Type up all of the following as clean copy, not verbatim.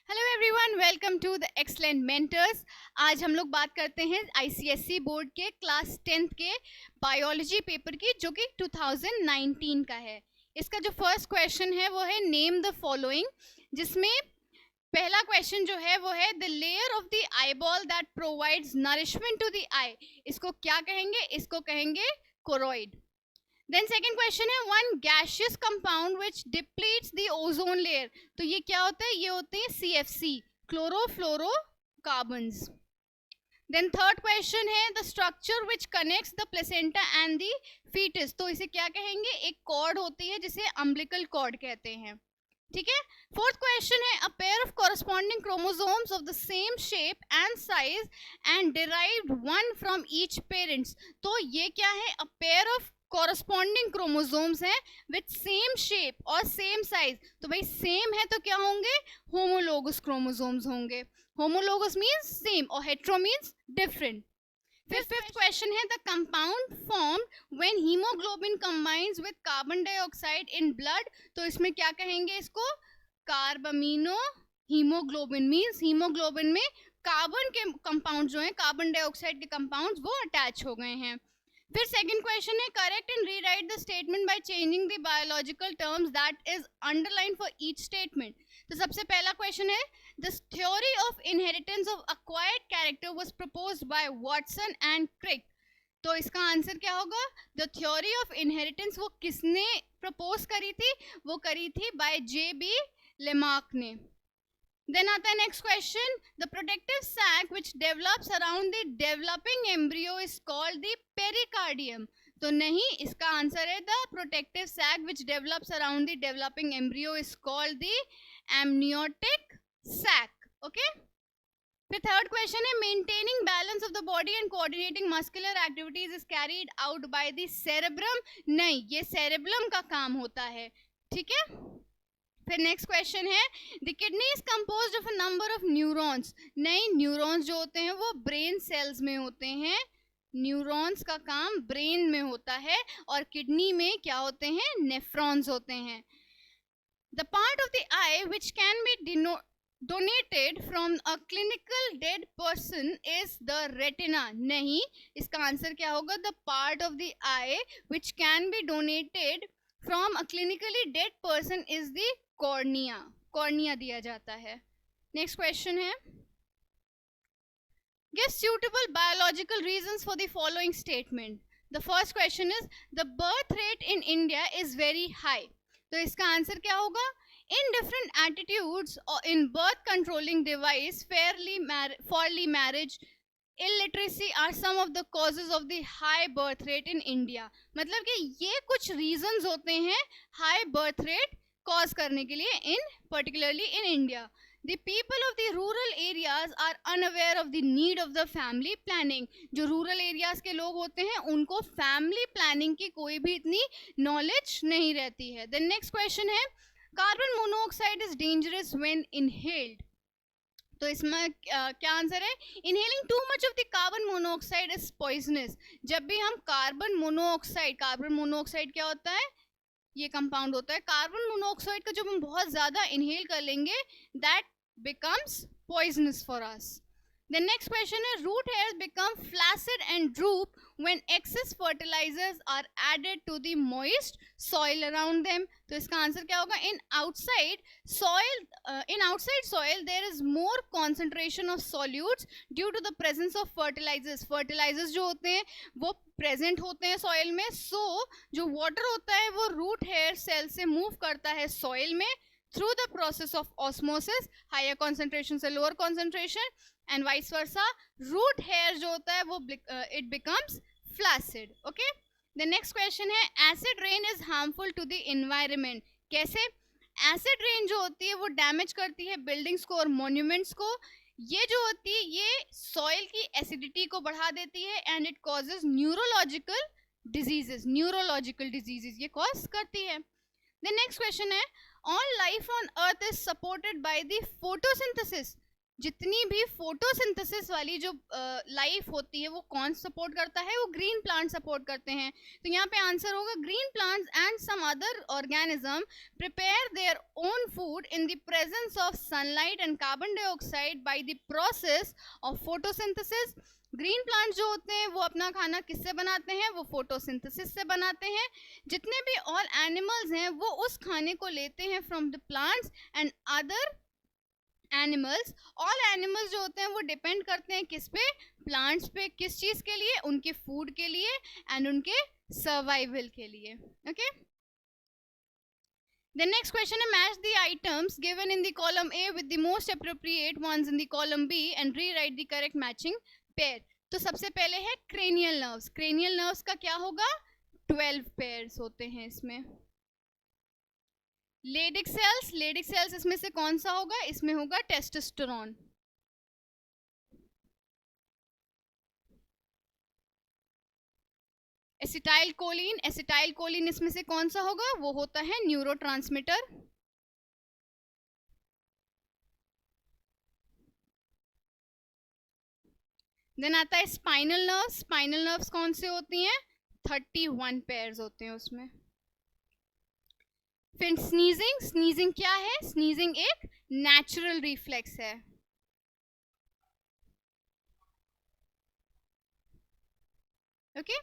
Hello everyone, welcome to the excellent mentors. आज हम लोग बात करते हैं आईसीएसई बोर्ड के क्लास 10th के बायोलॉजी पेपर की, जो कि 2019 का है। इसका जो फर्स्ट क्वेश्चन है वो है नेम द फॉलोइंग, जिसमें पहला क्वेश्चन जो है वो है the layer of the eyeball that provides nourishment to the eye. इसको क्या कहेंगे? इसको कहेंगे कोरोइड। देन सेकेंड क्वेश्चन है one gaseous compound which depletes the ozone layer. तो ये क्या होता है? ये होते हैं CFC, chlorofluorocarbons. Then third question है the structure which connects the placenta and the foetus. तो इसे क्या कहेंगे? एक कॉर्ड होती है जिसे अम्बिलिकल कॉर्ड कहते हैं। ठीक है। फोर्थ क्वेश्चन है a pair of corresponding chromosomes of the same shape and size and derived one from each parents. तो ये क्या है? A pair of corresponding chromosomes हैं विथ सेम शेप और सेम साइज। तो भाई सेम है तो क्या होंगे? होमोलोगस क्रोमोसोम्स होंगे। होमोलोगस मीन्स सेम और हेट्रो मीन्स डिफरेंट। फिर फिफ्थ क्वेश्चन है the compound formed when haemoglobin combines with carbon dioxide in blood. तो इसमें क्या कहेंगे? इसको कार्बामिनो हीमोग्लोबिन। मीन्स हीमोग्लोबिन में कार्बन के कंपाउंड जो हैं, कार्बन डाइऑक्साइड के कंपाउंड्स, वो अटैच हो गए हैं। फिर सेकंड क्वेश्चन है correct and rewrite the statement by changing the biological terms that is underline for each statement. तो सबसे पहला क्वेश्चन है the theory of inheritance of acquired character was proposed by Watson and Crick. तो इसका answer क्या होगा? The theory of inheritance वो किसने प्रपोज करी थी? वो करी थी बाय जे.बी. लेमार्क ने। देन आता है next question the protective sac which develops around the developing embryo is called the pericardium. तो नहीं, इसका आंसर है the protective sac which develops around the developing embryo is called the amniotic sac. Okay. फिर third question है maintaining balance of the body and coordinating muscular activities is carried out by the cerebrum. नहीं, ये cerebrum का काम होता है। ठीक है। फिर नेक्स्ट क्वेश्चन है the kidney is composed of a number of neurons. नहीं, न्यूरॉन्स जो होते हैं वो ब्रेन सेल्स में होते हैं। न्यूरॉन्स का काम ब्रेन में होता है और किडनी में क्या होते हैं? नेफ्रॉन्स होते हैं। The part of the I which can be donated from a clinical dead person is the retina। नहीं, इसका आंसर क्या होगा? the part of the eye which can be donated from a clinically dead person is the cornea। cornea दिया जाता है। Next question है give suitable biological reasons for the following statement। the first question is the birth rate in India is very high। तो इसका answer क्या होगा? in different attitudes or in birth controlling device fairly marriage illiteracy are some of the causes of the high birth rate in India। मतलब कि ये कुछ reasons होते हैं high birth rate cause करने के लिए in particularly in India। The people of the rural areas are unaware of the need of the family planning। जो rural areas के लोग होते हैं उनको family planning की कोई भी इतनी knowledge नहीं रहती है। The next question है carbon monoxide is dangerous when inhaled. तो इसमें क्या आंसर है? Inhaling too much of the carbon monoxide is poisonous. जब भी हम कार्बन मोनोऑक्साइड क्या होता है? ये कंपाउंड होता है। कार्बन मोनोऑक्साइड का जब हम बहुत ज्यादा इनहेल कर लेंगे that becomes poisonous for us. The next question is root hairs become flaccid and droop when excess fertilizers are added to the moist soil around them। तो इसका आंसर क्या होगा? in outside soil there is more concentration of solutes due to the presence of fertilizers। fertilizers जो होते हैं वो present होते हैं सॉइल में। सो जो वाटर होता है वो रूट हेयर सेल से मूव करता है सॉइल में through the process of osmosis, higher concentration से lower concentration and vice versa. Root hair जो होता है वो it becomes flaccid. Okay. The next question है acid rain is harmful to the environment. कैसे? एसिड रेन जो होती है वो डैमेज करती है बिल्डिंग्स को और मॉन्यूमेंट्स को। ये जो होती है ये सॉइल की एसिडिटी को बढ़ा देती है and it causes neurological diseases ये कॉज करती है। द नेक्स्ट क्वेश्चन है all life on earth is supported by the photosynthesis। जितनी भी फोटोसिंथेसिस वाली जो लाइफ होती है वो कौन सपोर्ट करता है, वो ग्रीन प्लांट सपोर्ट करते हैं। तो यहाँ पे आंसर होगा green plants and some other organism prepare their own food in the presence of sunlight and carbon dioxide by the process of photosynthesis. Green plant जो होते हैं वो अपना खाना किससे बनाते हैं, वो फोटोसिंथेसिस से बनाते हैं। जितने भी ऑल एनिमल्स हैं वो उस खाने को लेते हैं from the plants and other animals. All animals जो होते हैं वो डिपेंड करते हैं किस पे, प्लांट्स पे। किस चीज के लिए, उनके फूड के लिए एंड उनके सर्वाइवल के लिए। Okay, the next question is match the items given in the column A with the most appropriate ones in the column B and rewrite the correct matching pair। तो सबसे पहले है cranial nerves। cranial nerves का क्या होगा, 12 pairs होते हैं इसमें। लेडिक सेल्स, लेडिक सेल्स इसमें से कौन सा होगा, इसमें होगा testosterone. Acetyl choline, acetyl choline इसमें से कौन सा होगा, वो होता है न्यूरोट्रांसमीटर। देन आता है स्पाइनल नर्व्स। स्पाइनल नर्व्स कौन से होती हैं, 31 पेयर्स होते हैं उसमें। फिर स्नीजिंग, स्नीजिंग क्या है, स्नीजिंग एक नेचुरल रिफ्लेक्स है। ओके,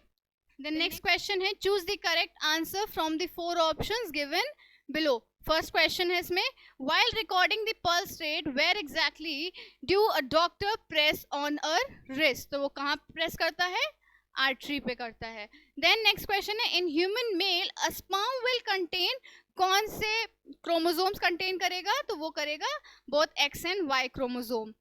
द नेक्स्ट क्वेश्चन है choose the correct answer from the 4 options given below. First question है इसमें, while recording the pulse rate where exactly do a doctor press on a wrist। तो वो कहाँ press करता है, artery पे करता है। देन नेक्स्ट क्वेश्चन है, in human male a sperm will contain, कौन से क्रोमोसोम्स कंटेन करेगा, तो वो करेगा both X and Y chromosome.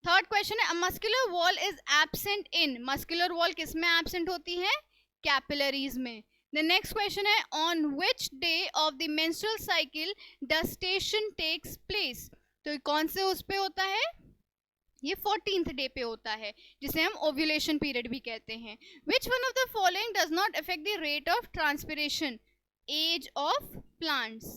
Third question है, a muscular wall is absent in, muscular wall किस में एब्सेंट होती है, कैपिलरीज में। The next question है, on which day of the menstrual cycle gestation takes place। तो कौन से उस पे होता है, ये 14th डे पे होता है, जिसे हम ओव्यूलेशन पीरियड भी कहते हैं। Which one of the following does not affect the rate of transpiration, age of plants।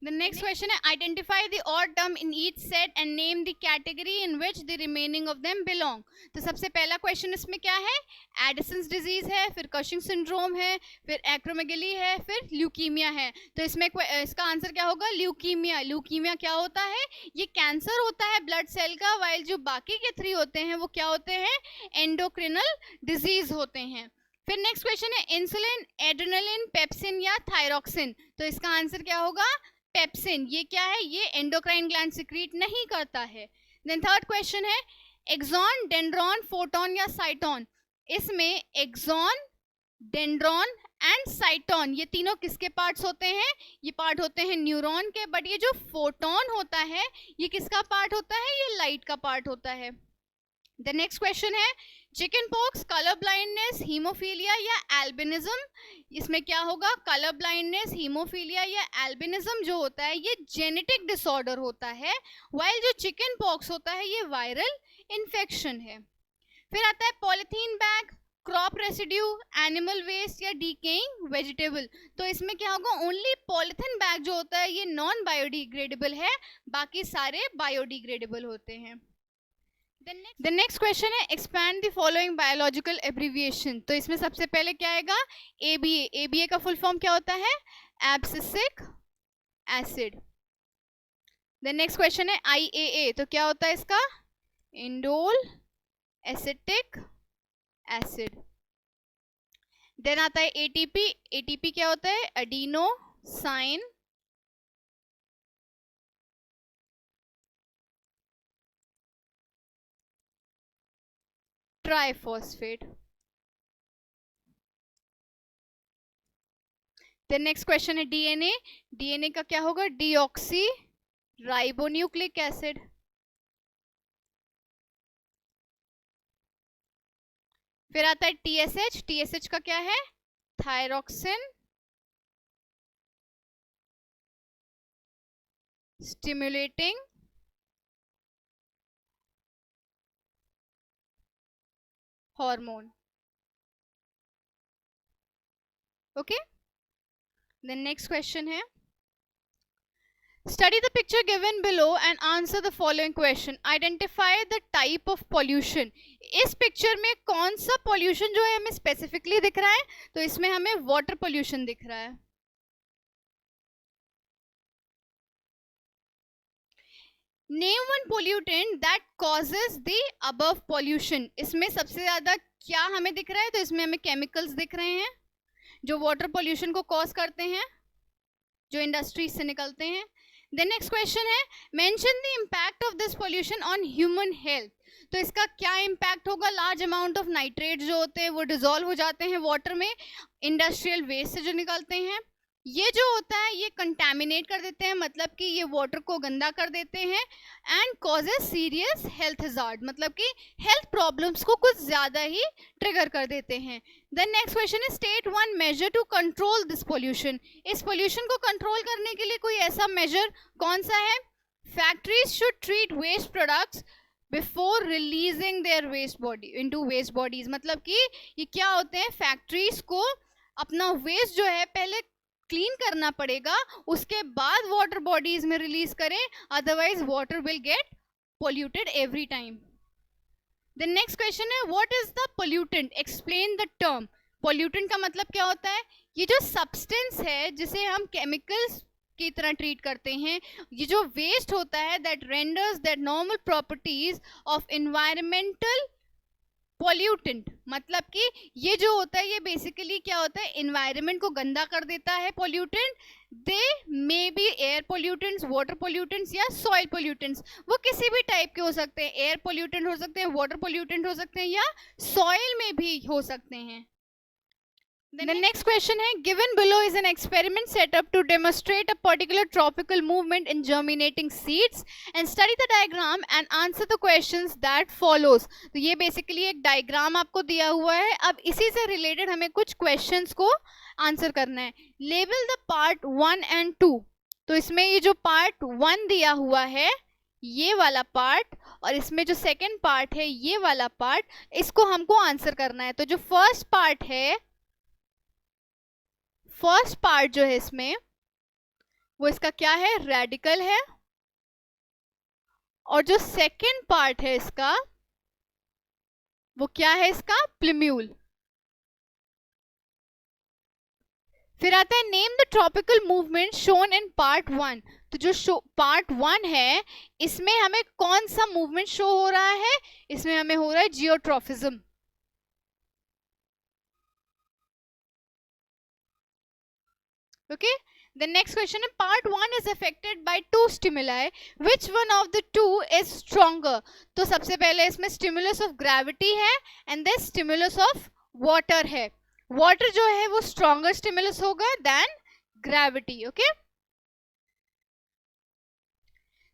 The next question है, identify the odd term in each set and name the category in which the remaining of them belong। तो सबसे पहला question इसमें क्या है, Edison's disease है, फिर Cushing syndrome है, फिर एक्रोमेगली है, फिर ल्यूकीमिया है। तो इसमें इसका आंसर क्या होगा, ल्यूकीमिया। ल्यूकीमिया क्या होता है, ये कैंसर होता है ब्लड सेल का, वाइल जो बाकी के 3 होते हैं वो क्या होते हैं, एंडोक्रिनल डिजीज होते हैं। फिर नेक्स्ट क्वेश्चन है, इंसुलिन, एड्रेनलिन, पेप्सिन या थायरोक्सिन। तो इसका आंसर क्या होगा, पेप्सिन। ये क्या है, ये एंडोक्राइन ग्लैंड सिक्रीट नहीं करता है। देन थर्ड क्वेश्चन है, एक्सॉन, डेंड्रॉन, फोटोन या साइटोन। इसमें एक्सॉन, डेंड्रॉन एंड साइटोन ये तीनों किसके पार्ट्स होते हैं, ये पार्ट होते हैं न्यूरॉन के। बट ये जो फोटोन होता है ये किसका पार्ट होता है, ये लाइट का पार्ट होता है। द नेक्स्ट क्वेश्चन है, chicken pox, colour blindness, haemophilia या एल्बिनिज्म। इसमें क्या होगा, कलर ब्लाइंडनेस, हीमोफीलिया या एल्बिनिज्म जो होता है ये जेनेटिक डिसऑर्डर होता है, वाइल जो चिकन पॉक्स होता है ये वायरल इन्फेक्शन है। फिर आता है polythene bag, crop residue, animal waste या डीकेइंग वेजिटेबल। तो इसमें क्या होगा, ओनली पॉलीथीन बैग जो होता है ये नॉन बायोडिग्रेडेबल है, बाकी सारे बायोडिग्रेडेबल होते हैं। The next question है, expand the following biological abbreviation। तो इसमें सबसे पहले क्या आएगा, ABA। ABA का फुल फॉर्म क्या होता है, abscisic acid. The next question है IAA। तो क्या होता है इसका, इंडोल एसिटिक एसिड। देन आता है ATP। ATP क्या होता है, adenosine triphosphate. Then next question है DNA। DNA का क्या होगा, डीऑक्सी राइबोन्यूक्लिक एसिड। फिर आता है TSH। TSH का क्या है, thyroxine stimulating hormone. Okay, then next question है, Study the picture given below and answer the following question. Identify the type of pollution. इस पिक्चर में कौन सा pollution जो है हमें specifically दिख रहा है? तो इसमें हमें water pollution दिख रहा है. Name one pollutant that causes the above pollution. इसमें सबसे ज्यादा क्या हमें दिख रहा है? तो इसमें हमें chemicals दिख रहे हैं जो water pollution को cause करते हैं, जो industries से निकलते हैं. The next question है mention the impact of this pollution on human health. तो इसका क्या impact होगा? Large amount of nitrates जो होते हैं वो dissolve हो जाते हैं water में, industrial waste से जो निकलते हैं. ये जो होता है ये कंटेमिनेट कर देते हैं, मतलब कि ये वाटर को गंदा कर देते हैं and causes serious health hazard, मतलब कि हेल्थ प्रॉब्लम्स को कुछ ज्यादा ही ट्रिगर कर देते हैं. द नेक्स्ट क्वेश्चन है state one measure to control this pollution. इस पोल्यूशन को कंट्रोल करने के लिए कोई ऐसा मेजर कौन सा है? Factories should treat waste products before releasing their waste body into waste bodies. मतलब कि ये क्या होते हैं, फैक्ट्रीज को अपना वेस्ट जो है पहले क्लीन करना पड़ेगा, उसके बाद वाटर बॉडीज में रिलीज करें, otherwise water will get polluted every time. The next question है what is the pollutant, explain the term. Pollutant का मतलब क्या होता है? ये जो सब्सटेंस है जिसे हम केमिकल्स की तरह ट्रीट करते हैं, ये जो वेस्ट होता है that renders that normal properties of environmental pollutant. मतलब कि ये जो होता है ये बेसिकली क्या होता है, एनवायरनमेंट को गंदा कर देता है. Pollutant they may be air pollutants, water pollutants या सॉइल पोल्यूटेंट्स. वो किसी भी टाइप के हो सकते हैं, एयर पोल्यूटेंट हो सकते हैं, वाटर पोल्यूटेंट हो सकते हैं या सॉइल में भी हो सकते हैं. The next question है given below is an experiment set up to demonstrate a particular tropical movement in germinating seeds and study the diagram and answer the questions that follows. तो ये basically एक diagram आपको दिया हुआ है. अब इसी से related हमें कुछ questions को answer करना है. Label the part 1 and 2. तो इसमें ये जो part 1 दिया हुआ है ये वाला पार्ट और इसमें जो सेकेंड पार्ट है ये वाला पार्ट, इसको हमको आंसर करना है. तो जो फर्स्ट पार्ट है, फर्स्ट पार्ट जो है इसमें वो इसका क्या है, रेडिकल है. और जो सेकेंड पार्ट है इसका वो क्या है, इसका प्लूम्यूल. फिर आता है name the tropical movement shown in part 1. तो जो पार्ट 1 है इसमें हमें कौन सा मूवमेंट शो हो रहा है? इसमें हमें हो रहा है जियोट्रॉफिज्म. Okay, the next question in part 1 is affected by two stimuli. Which one of the two is stronger? तो सबसे पहले इसमें stimulus of gravity है and then stimulus of water है. Water जो है वो stronger stimulus होगा than gravity. Okay.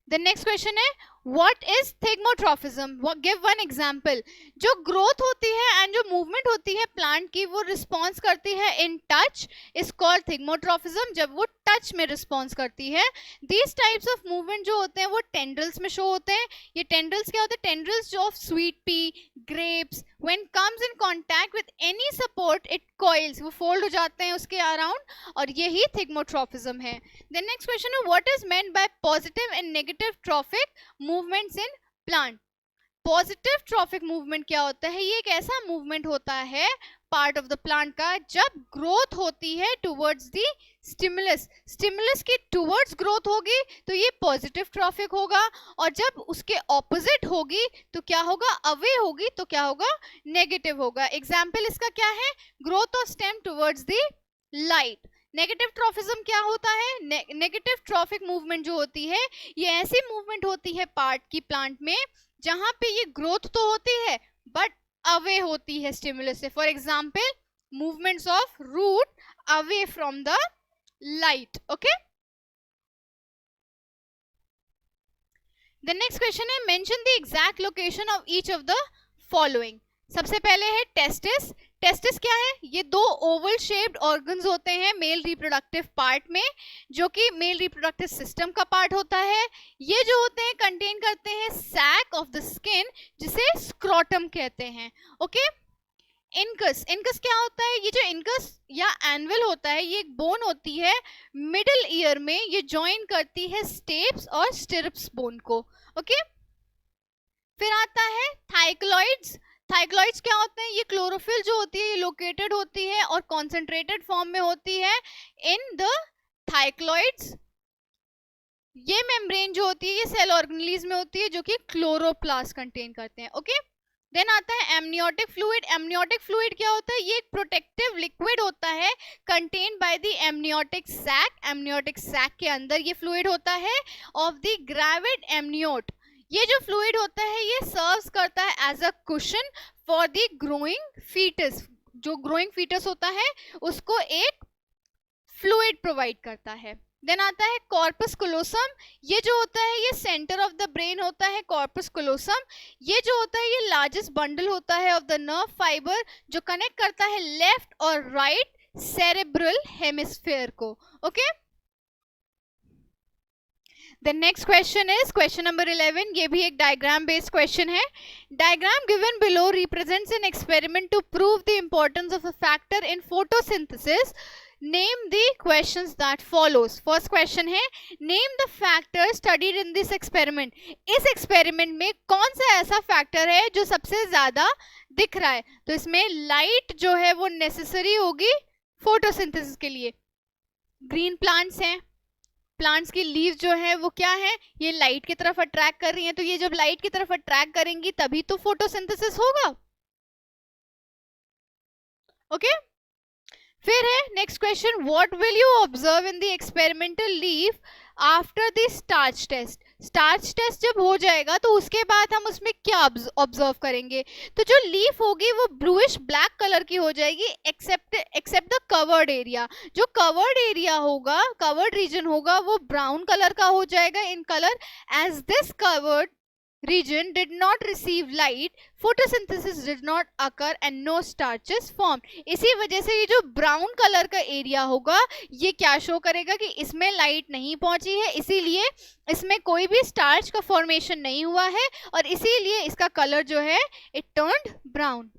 The next question है what is thigmotrophism? Give one example. जो growth होती है and जो movement होती है plant की वो response करती है in touch is called thigmotrophism. जब वो touch में response करती है. These types of movement जो होते हैं वो tendrils में show होते हैं. ये tendrils क्या होते हैं? Tendrils of sweet pea, grapes, when comes in contact with any support it coils, वो fold हो जाते हैं उसके around और यही thigmotrophism है. The next question is what is meant by positive and negative trophic movements in plant? Positive trophic movement क्या होता है? ये एक ऐसा मूवमेंट होता है पार्ट ऑफ द प्लांट का जब ग्रोथ होती है टुवर्ड्स द स्टिमुलस. स्टिमुलस की टुवर्ड्स ग्रोथ होगी तो ये पॉजिटिव ट्रॉफिक होगा और जब उसके ऑपोजिट होगी तो क्या होगा, अवे होगी तो क्या होगा, नेगेटिव होगा. एग्जाम्पल इसका क्या है, growth of stem towards the light. Negative trophism क्या होता है? नेगेटिव ट्रॉफिक मूवमेंट जो होती है ये ऐसी मूवमेंट होती है पार्ट की प्लांट में जहां पे ये ग्रोथ तो होती है बट अवे होती है स्टिमुलस से. For example movements of root away from the light. Okay. The next question है mention the exact location of each of the following. सबसे पहले है टेस्टिस. टेस्टिस क्या है? ये दो ओवल शेप्ड ऑर्गन्स होते हैं मेल रिप्रोडक्टिव पार्ट में जो कि मेल रिप्रोडक्टिव सिस्टम का पार्ट होता है. ये जो होते हैं कंटेन करते हैं सैक ऑफ द स्किन जिसे स्क्रोटम कहते हैं. ओके. इनकस, इनकस क्या होता है? ये जो इनकस या एनवल होता है, ये एक बोन होती है मिडिल ईयर में, ये ज्वाइन करती है स्टेप्स और स्टिरप्स बोन को। ओके, फिर आता है थाइक्लॉइड्स। थाइक्लॉइड्स क्या होते हैं? ये क्लोरोफिल जो होती है ये लोकेटेड होती है और कॉन्सेंट्रेटेड फॉर्म में होती है इन द थाइक्लॉइड्स। ये मेम्ब्रेन जो होती है ये सेल ऑर्गेनेल्स में होती है जो कि क्लोरोप्लास्ट कंटेन करते हैं। ओके, देन आता है एमनियोटिक फ्लूइड। एमनियोटिक फ्लूइड क्या होता है? ये एक प्रोटेक्टिव लिक्विड होता है contain by the amniotic sac. Amniotic sac के अंदर ये फ्लूइड होता है ऑफ द ग्रेविड एमनियोट। ये जो फ्लूइड होता है ये सर्व्स करता है as a cushion for the growing foetus. जो ग्रोइंग फीटस होता है उसको एक फ्लूइड प्रोवाइड करता है। देन आता है कॉर्पस कोलोसम। ये जो होता है ये सेंटर ऑफ द ब्रेन होता है कॉर्पस कोलोसम। ये जो होता है ये लार्जेस्ट बंडल होता है ऑफ द नर्व फाइबर जो कनेक्ट करता है लेफ्ट और राइट सेरेब्रल हेमिस्फीयर को। Okay, the next question is question number 11। ये भी एक डायग्राम बेस्ड क्वेश्चन है। Diagram given below represents an experiment to prove the importance of a factor in photosynthesis. Name the questions that follows. First question है name the factor studied in this experiment. इस experiment में कौन सा ऐसा factor है जो सबसे ज्यादा दिख रहा है? तो इसमें लाइट जो है वो नेसेसरी होगी फोटोसिंथेसिस के लिए। ग्रीन प्लांट्स हैं, प्लांट्स की लीव्स जो है वो क्या है? ये लाइट की तरफ अट्रैक्ट कर रही हैं, तो ये जब लाइट की तरफ अट्रैक्ट करेंगी तभी तो फोटोसिंथेसिस होगा। ओके, फिर है next question what will you observe in the experimental leaf after the starch test. Starch test जब हो जाएगा तो उसके बाद हम उसमें क्या ऑब्जर्व करेंगे? तो जो लीफ होगी वो ब्लूइश ब्लैक कलर की हो जाएगी एक्सेप्ट द कवर्ड एरिया। जो कवर्ड एरिया होगा, कवर्ड रीजन होगा, वो ब्राउन कलर का हो जाएगा in colour. As this covered region did not receive light, photosynthesis did not occur and no starches formed। इसी वजह से ये जो ब्राउन कलर का एरिया होगा ये क्या शो करेगा कि इसमें लाइट नहीं पहुंची है, इसीलिए इसमें कोई भी स्टार्च का फॉर्मेशन नहीं हुआ है और इसीलिए इसका कलर जो है it turned brown.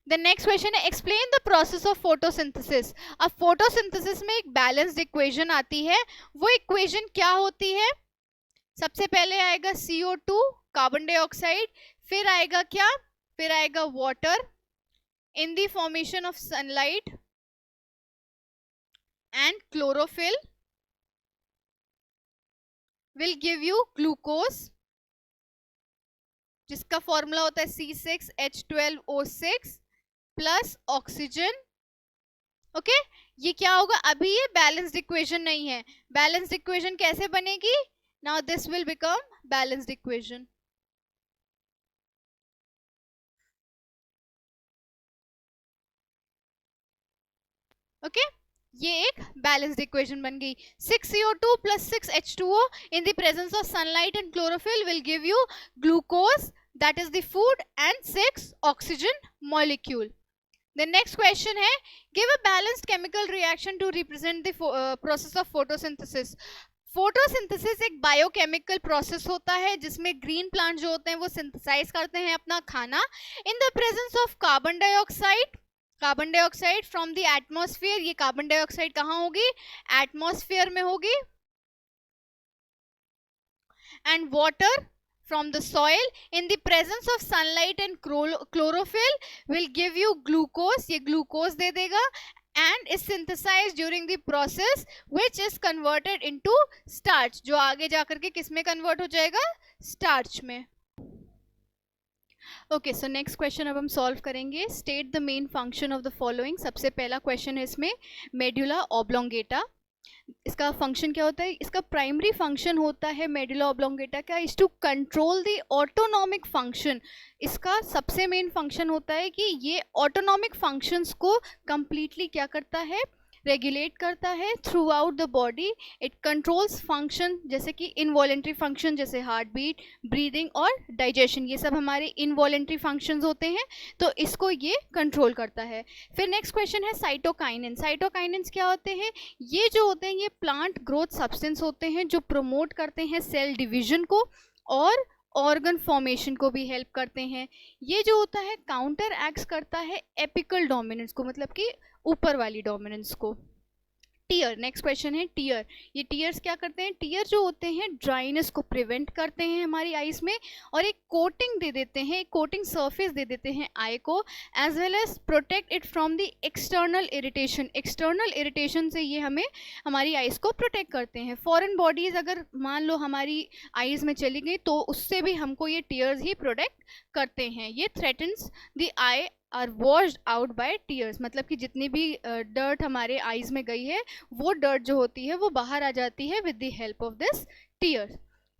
The next question है explain the process of photosynthesis. अब फोटोसिंथेसिस में एक बैलेंस्ड इक्वेशन आती है। वो इक्वेशन क्या होती है? सबसे पहले आएगा CO2 कार्बन डाइऑक्साइड, फिर आएगा क्या? फिर आएगा water in the formation of sunlight and chlorophyll will give you glucose जिसका फॉर्मूला होता है C6H12O6 प्लस ऑक्सीजन। ओके, ये क्या होगा? अभी ये बैलेंस्ड इक्वेशन नहीं है। बैलेंस्ड इक्वेशन कैसे बनेगी? Now this will become balanced equation. Okay, ये एक balanced equation बन गई। 6CO2 plus 6H2O in the presence of sunlight and chlorophyll will give you glucose, that is the food, and 6 oxygen molecule. The next question है give a balanced chemical reaction to represent the process of photosynthesis. Photosynthesis एक biochemical process होता है जिसमें green plant जो होते हैं वो synthesise करते हैं अपना खाना इन the presence of carbon dioxide. Carbon dioxide from the atmosphere. ये कार्बन डाइऑक्साइड कहाँ होगी? एटमॉस्फेयर में होगी। And water from the soil in the presence of sunlight and chlorophyll will give you glucose। ये glucose दे देगा and is synthesized during the process which is converted into starch, जो आगे जाकर के किस में कन्वर्ट हो जाएगा? स्टार्च में। ओके, सो नेक्स्ट क्वेश्चन अब हम सॉल्व करेंगे। State the main function of the following. सबसे पहला क्वेश्चन है इसमें मेडुला ऑब्लोंगेटा। इसका फंक्शन क्या होता है? इसका प्राइमरी फंक्शन होता है मेडुला ऑब्लोंगेटा का is to control the autonomic function. इसका सबसे मेन फंक्शन होता है कि ये ऑटोनॉमिक फंक्शंस को कंप्लीटली क्या करता है? रेगुलेट करता है through out the body. It controls function जैसे कि इनवॉलेंट्री फंक्शन जैसे हार्ट बीट, ब्रीदिंग और डाइजेशन, ये सब हमारे इनवॉलेंट्री फंक्शंस होते हैं, तो इसको ये कंट्रोल करता है। फिर नेक्स्ट क्वेश्चन है साइटोकाइनिन। साइटोकाइनिन्स क्या होते हैं? ये जो होते हैं ये प्लांट ग्रोथ सब्सटेंस होते हैं जो प्रमोट करते हैं सेल डिवीजन को और ऑर्गन फॉर्मेशन को भी हेल्प करते हैं। ये जो होता है काउंटर एक्ट करता है एपिकल डोमिनेंस को, मतलब कि ऊपर वाली डोमिनेंस को। टीयर, नेक्स्ट क्वेश्चन है टीयर। ये टीयर्स क्या करते हैं? टीयर जो होते हैं ड्राइनेस को प्रिवेंट करते हैं हमारी आईज में, और एक कोटिंग दे देते हैं, एक कोटिंग सरफेस दे देते हैं आई को, as well as protect it from the external irritation. External irritation से ये हमें हमारी आईज को प्रोटेक्ट करते हैं। फॉरेन बॉडीज अगर मान लो हमारी आईज में चली गई तो उससे भी हमको ये टीयर्स ही प्रोटेक्ट करते हैं। ये threatens the I R washed out by tears, मतलब कि जितनी भी डर्ट हमारे आईज में गई है वो डर्ट जो होती है वो बाहर आ जाती है with the help of this tears.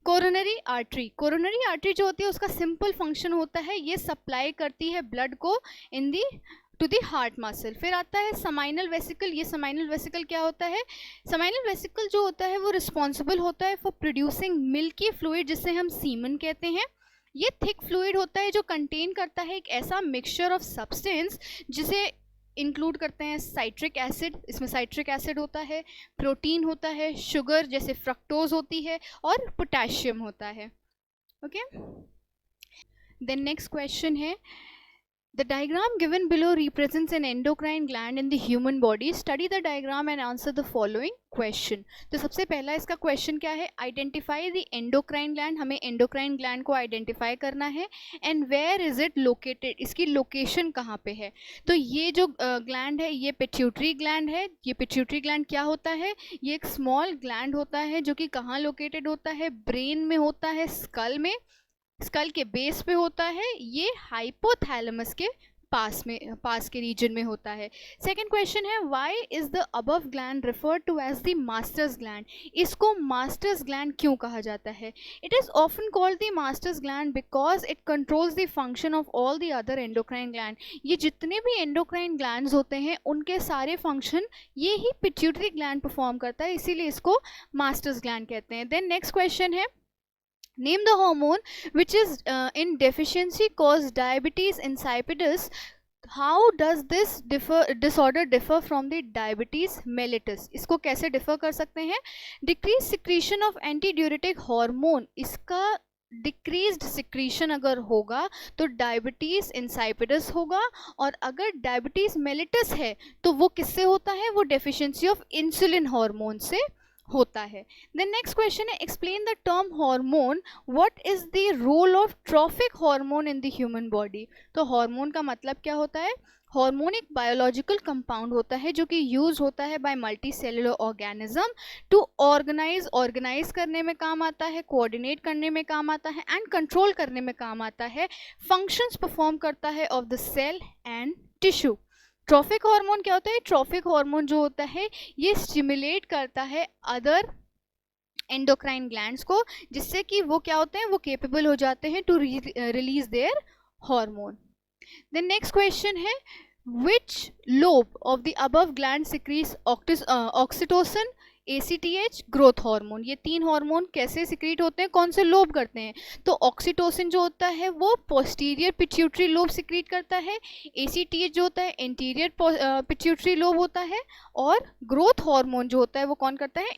Coronary artery, coronary artery जो होती है उसका सिंपल फंक्शन होता है ये सप्लाई करती है ब्लड को इन दी टू दी हार्ट मसल। फिर आता है समाइनल वेसिकल। ये समाइनल वेसिकल क्या होता है? समाइनल वेसिकल जो होता है वो रिस्पॉन्सिबल होता है फॉर प्रोड्यूसिंग मिल्की फ्लूइड जिसे हम सीमन कहते हैं। ये थिक फ्लूइड होता है जो कंटेन करता है एक ऐसा मिक्सचर ऑफ सब्सटेंस जिसे इंक्लूड करते हैं साइट्रिक एसिड, इसमें साइट्रिक एसिड होता है, प्रोटीन होता है, शुगर जैसे फ्रक्टोज होती है, और पोटेशियम होता है। ओके, देन नेक्स्ट क्वेश्चन है the diagram given below represents an endocrine gland in the human body. Study the diagram and answer the following question. तो सबसे पहला इसका क्वेश्चन क्या है? Identify the endocrine gland. हमें endocrine gland को identify करना है। And where is it located? इसकी लोकेशन कहाँ पे है? तो ये जो ग्लैंड है ये पिट्यूटरी ग्लैंड है। ये पिट्यूटरी ग्लैंड क्या होता है? ये एक स्मॉल ग्लैंड होता है जो कि कहाँ लोकेटेड होता है? ब्रेन में होता है, स्कल में, स्कल के बेस पे होता है। ये हाइपोथैलेमस के पास के रीजन में होता है। सेकंड क्वेश्चन है why is the above gland referred to as the masters gland? इसको मास्टर्स ग्लैंड क्यों कहा जाता है? It is often called the masters gland because it controls the function of all the other endocrine gland. ये जितने भी endocrine glands होते हैं उनके सारे फंक्शन ये ही पिट्यूटरी ग्लैंड परफॉर्म करता है, इसीलिए इसको मास्टर्स ग्लैंड कहते हैं। देन नेक्स्ट क्वेश्चन है name the hormone which is in deficiency cause diabetes insipidus. How does this disorder differ from the diabetes mellitus? इसको कैसे डिफर कर सकते हैं? decreased secretion of antidiuretic hormone, इसका डिक्रीज्ड सिक्रीशन अगर होगा तो डायबिटीज इंसाइपिडस होगा, और अगर डायबिटीज मेलिटस है तो वो किससे होता है? वो डेफिशिएंसी ऑफ इंसुलिन हार्मोन से होता है। देन नेक्स्ट क्वेश्चन है explain the term hormone, what is the role of trophic hormone in the human body? तो हार्मोन का मतलब क्या होता है? हार्मोन एक बायोलॉजिकल कंपाउंड होता है जो कि यूज होता है by multi cellular organism to organise करने में काम आता है, कोऑर्डिनेट करने में काम आता है, एंड कंट्रोल करने में काम आता है, फंक्शंस परफॉर्म करता है of the cell and tissue. Trophic hormone क्या होता है? ट्रॉफिक हार्मोन जो होता है ये स्टिमुलेट करता है अदर एंडोक्राइन ग्लैंड्स को, जिससे कि वो क्या होते हैं? वो केपेबल हो जाते हैं to release their hormone. Then next question है which lobe of the above gland secretes oxytocin, ACTH, growth hormone? ये तीन हार्मोन कैसे सिक्रीट होते हैं, कौन से लोब करते हैं? तो ऑक्सीटोसिन जो होता है वो पोस्टीरियर पिट्यूटरी लोब सिक्रीट करता है, ACTH जो होता है इंटीरियर पिट्यूटरी लोब होता है, और ग्रोथ हार्मोन जो होता है वो कौन करता है?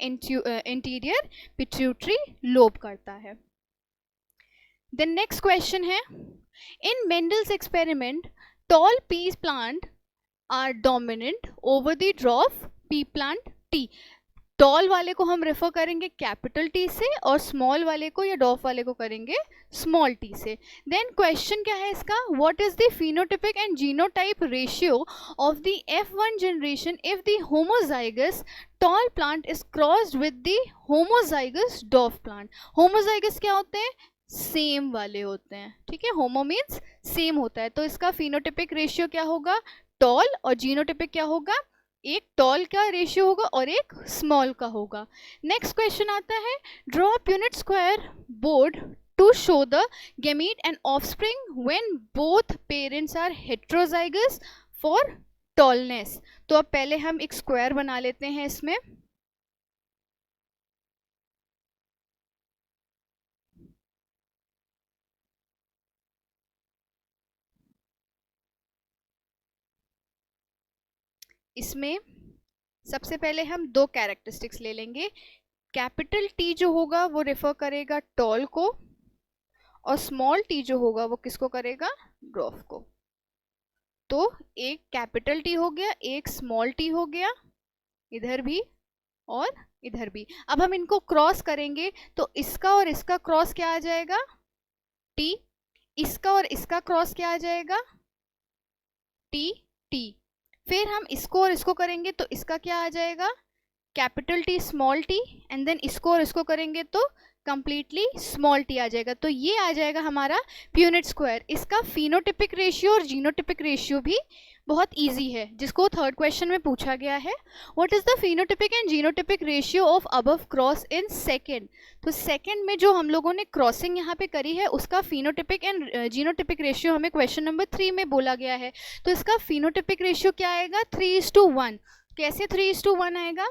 इंटीरियर पिट्यूटरी लोब करता है। देन नेक्स्ट क्वेश्चन है in Mendel's experiment tall pea plant are dominant over the dwarf pea plant T. Tall वाले को हम रेफर करेंगे कैपिटल टी से, और स्मॉल वाले को या डॉफ वाले को करेंगे स्मॉल टी से। देन क्वेश्चन क्या है इसका? What is the phenotypic and genotype ratio of the F1 generation if the homozygous tall plant is crossed with the homozygous डॉफ plant? Homozygous क्या होते हैं? सेम वाले होते हैं, ठीक है। होमो मीन्स सेम होता है, तो इसका फिनोटाइपिक रेशियो क्या होगा? टॉल, और जीनोटाइपिक क्या होगा? एक टॉल का रेशियो होगा और एक स्मॉल का होगा। नेक्स्ट क्वेश्चन आता है draw unit square board to show the gamete and offspring when both parents are heterozygous for tallness. तो अब पहले हम एक स्क्वायर बना लेते हैं इसमें। इसमें सबसे पहले हम दो कैरेक्टरिस्टिक्स ले लेंगे। कैपिटल टी जो होगा वो रेफर करेगा टॉल को, और स्मॉल टी जो होगा वो किसको करेगा, ड्वार्फ को। तो एक कैपिटल टी हो गया, एक स्मॉल टी हो गया, इधर भी और इधर भी। अब हम इनको क्रॉस करेंगे तो इसका और इसका क्रॉस क्या आ जाएगा, टी, इसका और इसका क्रॉस क्या आ जाएगा, टी टी। फिर हम इसको और इसको करेंगे तो इसका क्या आ जाएगा, capital T small T, and then इसको और इसको करेंगे तो कंप्लीटली स्मॉल टी आ जाएगा। तो ये आ जाएगा हमारा प्यूनिट स्क्वायर। इसका फिनोटिपिक रेशियो और जीनोटिपिक रेशियो भी बहुत इजी है, जिसको थर्ड क्वेश्चन में पूछा गया है। What is the phenotypic and genotypic ratio of above cross in second. तो सेकंड में जो हम लोगों ने क्रॉसिंग यहाँ पे करी है उसका फिनोटिपिक एंड जीनोटिपिक रेशियो हमें क्वेश्चन नंबर 3 में बोला गया है। तो इसका फिनोटिपिक रेशियो क्या आएगा, 3:1। कैसे 3:1 आएगा,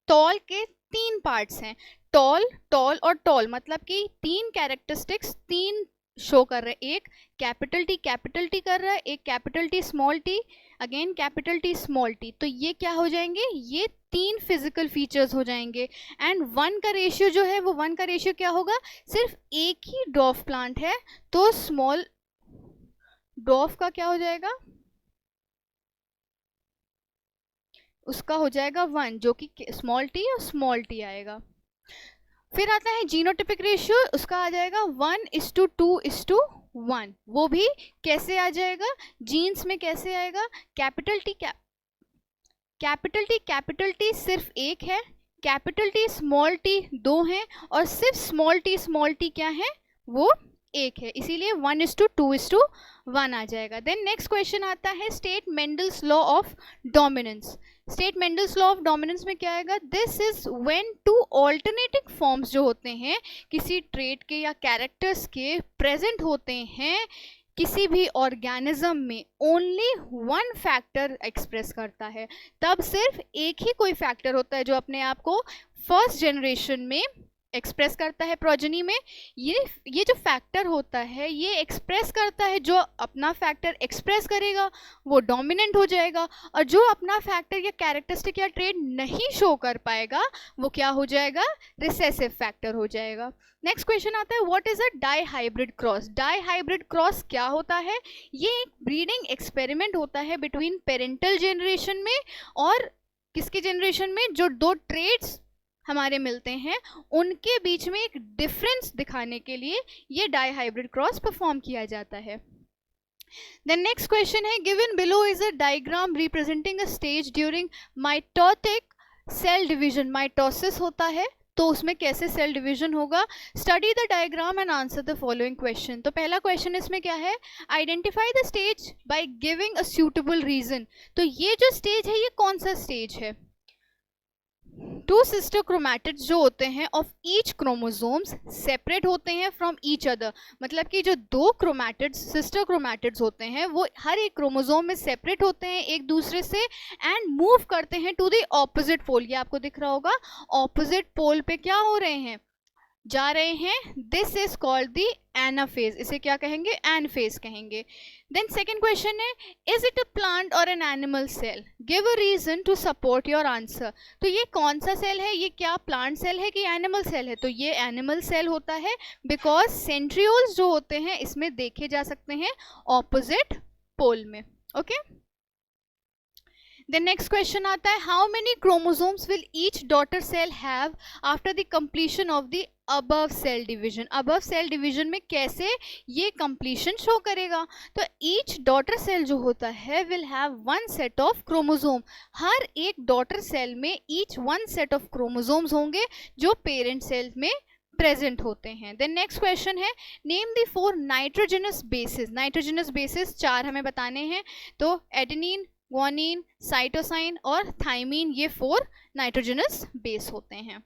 टॉल के 3 पार्ट्स हैं, टॉल टॉल और टॉल, मतलब कि 3 कैरेक्टरिस्टिक्स 3 शो कर रहे हैं। एक कैपिटल टी कर रहा है, एक capital T small T, again capital T small T. तो ये क्या हो जाएंगे, ये 3 फिजिकल फीचर्स हो जाएंगे। एंड 1 का रेशियो जो है वो 1 का रेशियो क्या होगा, सिर्फ एक ही ड्वार्फ प्लांट है तो स्मॉल ड्वार्फ का क्या हो जाएगा, उसका हो जाएगा 1, जो कि स्मॉल टी और स्मॉल टी आएगा। फिर आता है जीनोटिपिक रेशियो, उसका आ जाएगा 1:2:1। वो भी कैसे आ जाएगा, जीन्स में कैसे आएगा, कैपिटल टी सिर्फ एक है, कैपिटल टी स्मॉल टी 2 हैं, और सिर्फ स्मॉल टी क्या है, वो एक है, इसीलिए 1:2:1 आ जाएगा। देन नेक्स्ट क्वेश्चन आता है state Mendel's law of dominance. State Mendel's law of dominance में क्या आएगा, this is when 2 alternating forms जो होते हैं किसी ट्रेट के या कैरेक्टर्स के प्रेजेंट होते हैं किसी भी ऑर्गेनिज्म में, ओनली 1 फैक्टर एक्सप्रेस करता है। तब सिर्फ एक ही कोई फैक्टर होता है जो अपने आप को फर्स्ट जनरेशन में एक्सप्रेस करता है प्रोजेनी में। ये जो फैक्टर होता है ये एक्सप्रेस करता है, जो अपना फैक्टर एक्सप्रेस करेगा वो डोमिनेंट हो जाएगा, और जो अपना फैक्टर या कैरेक्टरिस्टिक या ट्रेट नहीं शो कर पाएगा वो क्या हो जाएगा, रिसेसिव फैक्टर हो जाएगा। नेक्स्ट क्वेश्चन आता है what is a dihybrid cross. Dihybrid cross क्या होता है, ये एक ब्रीडिंग एक्सपेरिमेंट होता है बिटवीन पेरेंटल जनरेशन में और किसके जनरेशन में, जो 2 ट्रेट्स हमारे मिलते हैं उनके बीच में एक डिफरेंस दिखाने के लिए ये डाई हाइब्रिड क्रॉस परफॉर्म किया जाता है। देन नेक्स्ट क्वेश्चन है given below is a diagram representing a stage during mitotic cell division. Mitosis होता है तो उसमें कैसे सेल डिवीजन होगा, study the diagram and answer the following question. तो पहला क्वेश्चन इसमें क्या है, identify the stage by giving a suitable reason. तो ये जो स्टेज है ये कौन सा स्टेज है, 2 सिस्टर क्रोमैटिड्स जो होते हैं ऑफ ईच क्रोमोसोम्स सेपरेट होते हैं फ्रॉम ईच अदर। मतलब कि जो 2 क्रोमैटिड्स सिस्टर क्रोमैटिड्स होते हैं वो हर एक क्रोमोसोम में सेपरेट होते हैं एक दूसरे से एंड मूव करते हैं टू द ऑपोजिट पोल। ये आपको दिख रहा होगा, ऑपोजिट पोल पे क्या हो रहे हैं, जा रहे हैं। This is called the anaphase, इसे क्या कहेंगे, एनाफेज कहेंगे। Then second question is it a अ प्लांट और an animal cell, give a reason to support your answer. तो ये कौन सा सेल है, ये क्या प्लांट सेल है कि एनिमल सेल है, तो ये एनिमल सेल होता है बिकॉज सेंट्रियोल्स जो होते हैं इसमें देखे जा सकते हैं ऑपोजिट पोल में। ओके The next question आता है how many chromosomes will each daughter cell have after the completion of the above cell division। above cell division में कैसे ये completion show करेगा, तो each daughter cell जो होता है will have 1 set of chromosome। हर एक daughter cell में each 1 set of chromosomes होंगे जो parent cell में प्रेजेंट होते हैं। देन नेक्स्ट क्वेश्चन है name the 4 nitrogenous bases. Nitrogenous bases 4 हमें बताने हैं, तो एडेनिन, ग्वानिन, साइटोसाइन और थाइमीन, ये 4 नाइट्रोजनस बेस होते हैं।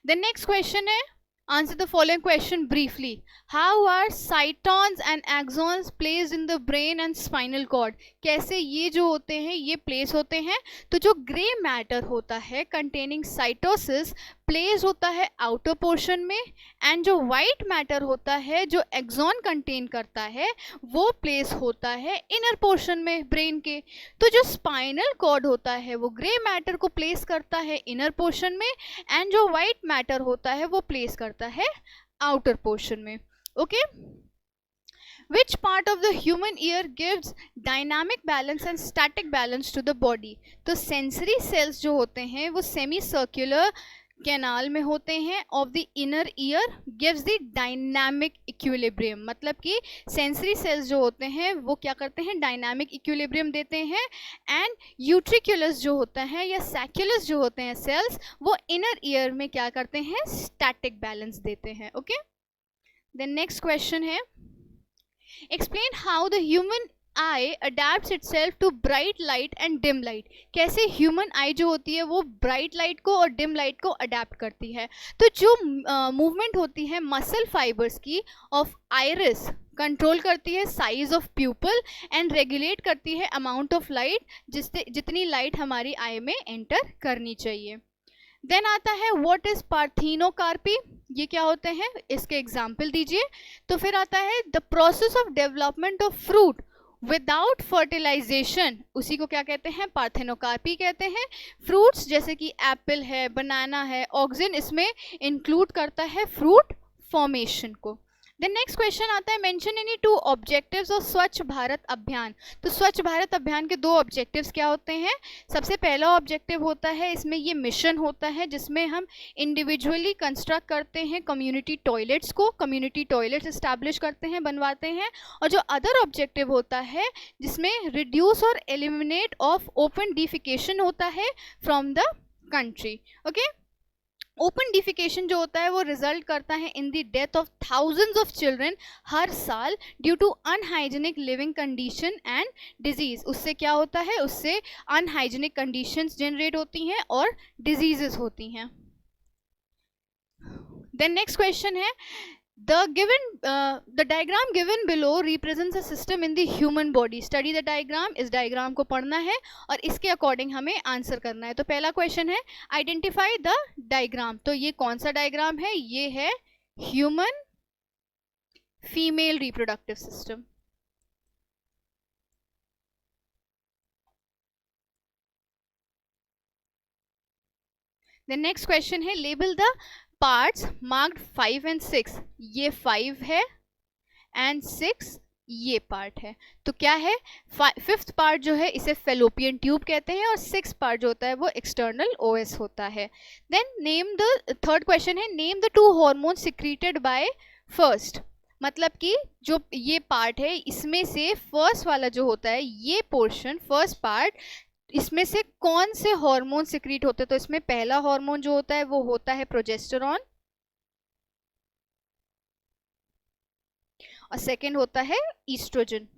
देन नेक्स्ट क्वेश्चन है answer the following question briefly. How are cytons and axons placed in the brain and spinal cord. कैसे ये जो होते हैं ये प्लेस होते हैं, तो जो ग्रे मैटर होता है कंटेनिंग साइटोसिस प्लेस होता है आउटर पोर्शन में, एंड जो वाइट मैटर होता है जो एक्सॉन कंटेन करता है वो प्लेस होता है इनर पोर्शन में ब्रेन के। तो जो स्पाइनल कॉर्ड होता है वो ग्रे मैटर को प्लेस करता है इनर पोर्शन में, एंड जो वाइट मैटर होता है वो प्लेस करता है आउटर पोर्शन में। Okay. Which part of the human ear gives dynamic balance and static balance to the body? तो sensory cells जो होते हैं वो semi circular कैनाल में होते हैं of the inner ear, gives the dynamic equilibrium. मतलब कि सेंसरी सेल्स जो होते हैं वो क्या करते हैं, डायनामिक इक्विलिब्रियम देते हैं। एंड यूट्रिकुलस जो होता है या सैक्युलस जो होते हैं सेल्स, वो इनर ईयर में क्या करते हैं, स्टैटिक बैलेंस देते हैं। ओके, देन नेक्स्ट क्वेश्चन है, explain how the human eye adapts itself to bright light and dim light. कैसे ह्यूमन आई जो होती है वो ब्राइट लाइट को और डिम लाइट को अडेप्ट करती है। तो जो मूवमेंट होती है मसल फाइबर्स की ऑफ आइरिस कंट्रोल करती है size of pupil and regulate करती है अमाउंट ऑफ लाइट, जिससे जितनी लाइट हमारी आई में एंटर करनी चाहिए। देन आता है व्हाट इज पार्थेनोकार्पी, ये क्या होते हैं, इसके एग्जाम्पल दीजिए। तो फिर आता है the process of development of fruit without fertilisation, उसी को क्या कहते हैं, पार्थेनोकार्पी कहते हैं। फ्रूट्स जैसे कि एप्पल है, बनाना है, ऑक्सिन इसमें इंक्लूड करता है फ्रूट फॉर्मेशन को। देन नेक्स्ट क्वेश्चन आता है, mention any two objectives of स्वच्छ भारत अभियान। तो स्वच्छ भारत अभियान के दो ऑब्जेक्टिव्स क्या होते हैं। सबसे पहला ऑब्जेक्टिव होता है, इसमें ये मिशन होता है जिसमें हम इंडिविजुअली कंस्ट्रक्ट करते हैं कम्युनिटी टॉयलेट्स को, कम्युनिटी टॉयलेट्स इस्टेब्लिश करते हैं, बनवाते हैं। और जो अदर ऑब्जेक्टिव होता है जिसमें रिड्यूस और एलिमिनेट ऑफ ओपन डिफिकेशन होता है from the country. Okay, open defecation जो होता है वो रिजल्ट करता है in the death of thousands of children हर साल due to unhygienic living condition and disease. उससे क्या होता है, उससे अनहाइजीनिक कंडीशंस जनरेट होती हैं और डिजीजेस होती हैं। देन नेक्स्ट क्वेश्चन है, the diagram given below represents a system in the human body. Study the diagram. इस डायग्राम को पढ़ना है और इसके अकॉर्डिंग हमें आंसर करना है। तो पहला क्वेश्चन है, आइडेंटिफाई द डायग्राम। तो ये कौन सा डायग्राम है, ये है human female reproductive system. The next question है, label the parts marked 5 and 6। ये 5 है एंड 6 ये पार्ट है। तो क्या है, 5th पार्ट जो है इसे फेलोपियन ट्यूब कहते हैं और 6th पार्ट जो होता है वो एक्सटर्नल ओएस होता है। Then name the, third question है, name the 2 hormone secreted by first. मतलब कि जो ये पार्ट है इसमें से फर्स्ट वाला जो होता है, ये पोर्शन फर्स्ट पार्ट, इसमें से कौन से हार्मोन सिक्रीट होते हैं। तो इसमें पहला हार्मोन जो होता है वो होता है प्रोजेस्टेरॉन और सेकंड होता है ईस्ट्रोजन।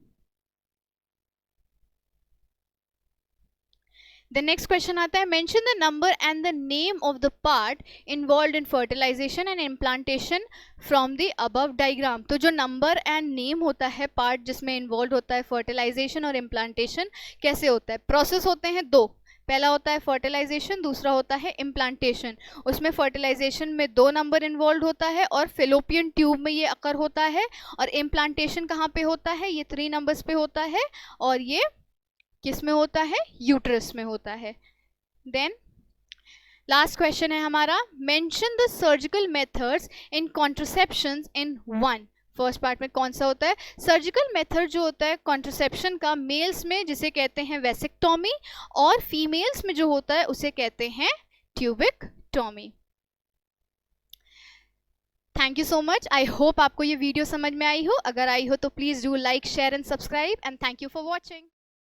द नेक्स्ट क्वेश्चन आता है, mention the number and the name of the part involved in fertilisation and implantation from the above diagram. तो जो नंबर एंड नेम होता है पार्ट जिसमें इन्वॉल्व होता है फर्टिलाइजेशन और इम्प्लांटेशन, कैसे होता है, प्रोसेस होते हैं दो। पहला होता है फर्टिलाइजेशन, दूसरा होता है इम्प्लांटेशन। उसमें फर्टिलाइजेशन में 2 नंबर इन्वॉल्व होता है और फेलोपियन ट्यूब में ये अकर होता है। और इम्प्लांटेशन कहाँ पे होता है, ये 3 नंबर्स पे होता है और ये किस में होता है, यूट्रस में होता है। देन लास्ट क्वेश्चन है हमारा, mention the surgical methods in contraceptions in 1। First part में कौन सा होता है, सर्जिकल मेथड जो होता है कॉन्ट्रसेप्शन का, मेल्स में जिसे कहते हैं वेसिक्टोमी और फीमेल्स में जो होता है उसे कहते हैं tubectomy. Thank you so much. I hope आपको ये वीडियो समझ में आई हो। अगर आई हो तो please do like, share and subscribe and thank you for watching.